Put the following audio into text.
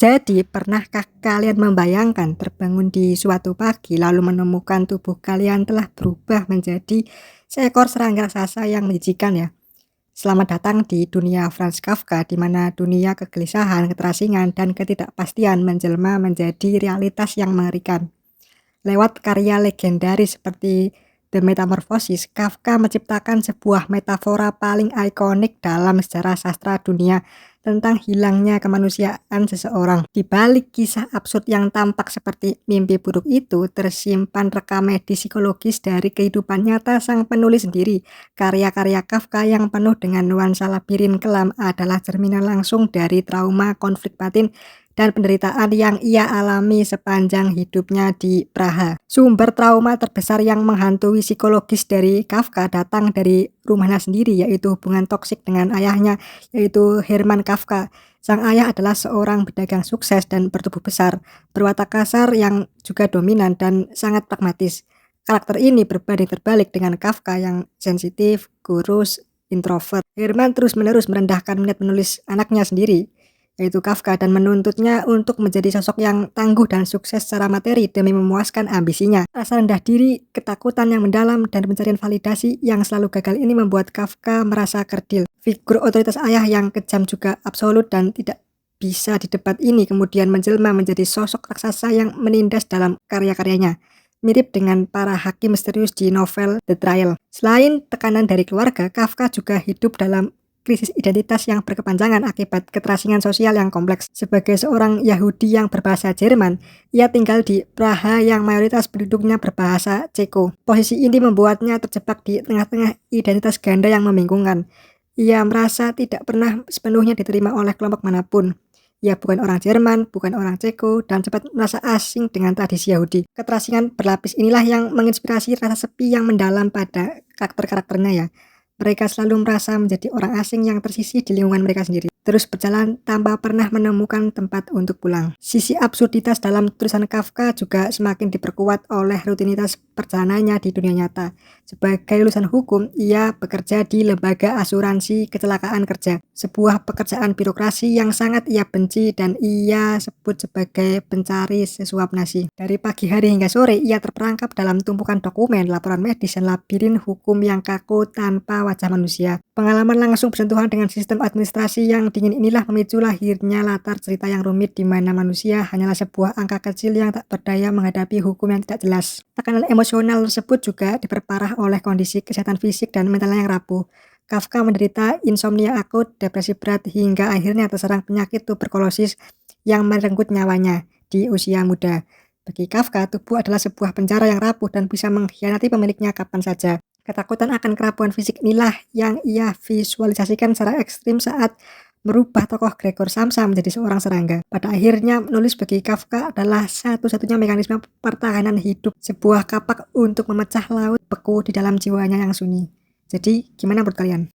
Jadi, pernahkah kalian membayangkan terbangun di suatu pagi lalu menemukan tubuh kalian telah berubah menjadi seekor serangga raksasa yang menjijikan ya? Selamat datang di dunia Franz Kafka, di mana dunia kegelisahan, keterasingan, dan ketidakpastian menjelma menjadi realitas yang mengerikan. Lewat karya legendaris seperti The Metamorphosis, Kafka menciptakan sebuah metafora paling ikonik dalam sejarah sastra dunia tentang hilangnya kemanusiaan seseorang. Di balik kisah absurd yang tampak seperti mimpi buruk itu, tersimpan rekam medis psikologis dari kehidupan nyata sang penulis sendiri. Karya-karya Kafka yang penuh dengan nuansa labirin kelam adalah cerminan langsung dari trauma, konflik batin, dan penderitaan yang ia alami sepanjang hidupnya di Praha. Sumber trauma terbesar yang menghantui psikologis dari Kafka datang dari rumahnya sendiri, yaitu hubungan toksik dengan ayahnya, yaitu Hermann Kafka. Sang ayah adalah seorang pedagang sukses dan bertubuh besar, berwatak kasar yang juga dominan dan sangat pragmatis. Karakter ini berbanding terbalik dengan Kafka yang sensitif, kurus, introvert. Hermann terus-menerus merendahkan minat menulis anaknya sendiri, yaitu Kafka, dan menuntutnya untuk menjadi sosok yang tangguh dan sukses secara materi demi memuaskan ambisinya. Rasa rendah diri, ketakutan yang mendalam, dan pencarian validasi yang selalu gagal ini membuat Kafka merasa kerdil. Figur otoritas ayah yang kejam juga absolut dan tidak bisa didebat ini kemudian menjelma menjadi sosok raksasa yang menindas dalam karya-karyanya, mirip dengan para hakim misterius di novel The Trial. Selain tekanan dari keluarga, Kafka juga hidup dalam krisis identitas yang berkepanjangan akibat keterasingan sosial yang kompleks. Sebagai seorang Yahudi yang berbahasa Jerman, ia tinggal di Praha yang mayoritas penduduknya berbahasa Ceko. Posisi ini membuatnya terjebak di tengah-tengah identitas ganda yang membingungkan. Ia merasa tidak pernah sepenuhnya diterima oleh kelompok manapun. Ia bukan orang Jerman, bukan orang Ceko, dan cepat merasa asing dengan tradisi Yahudi. Keterasingan berlapis inilah yang menginspirasi rasa sepi yang mendalam pada karakter-karakternya ya. Mereka selalu merasa menjadi orang asing yang tersisih di lingkungan mereka sendiri, terus berjalan tanpa pernah menemukan tempat untuk pulang. Sisi absurditas dalam tulisan Kafka juga semakin diperkuat oleh rutinitas perjalanannya di dunia nyata. Sebagai lulusan hukum, ia bekerja di lembaga asuransi kecelakaan kerja, sebuah pekerjaan birokrasi yang sangat ia benci dan ia sebut sebagai pencari sesuap nasi. Dari pagi hari hingga sore, ia terperangkap dalam tumpukan dokumen, laporan medis, dan labirin hukum yang kaku tanpa wajah manusia. Pengalaman langsung bersentuhan dengan sistem administrasi yang dingin inilah memicu lahirnya latar cerita yang rumit di mana manusia hanyalah sebuah angka kecil yang tak berdaya menghadapi hukum yang tidak jelas. Tekanan emosional tersebut juga diperparah oleh kondisi kesehatan fisik dan mentalnya yang rapuh. Kafka menderita insomnia akut, depresi berat, hingga akhirnya terserang penyakit tuberkulosis yang merenggut nyawanya di usia muda. Bagi Kafka, tubuh adalah sebuah penjara yang rapuh dan bisa mengkhianati pemiliknya kapan saja. Ketakutan akan kerapuhan fisik inilah yang ia visualisasikan secara ekstrim saat merubah tokoh Gregor Samsa menjadi seorang serangga. Pada akhirnya, menulis bagi Kafka adalah satu-satunya mekanisme pertahanan hidup, sebuah kapak untuk memecah laut beku di dalam jiwanya yang sunyi. Jadi, gimana menurut kalian?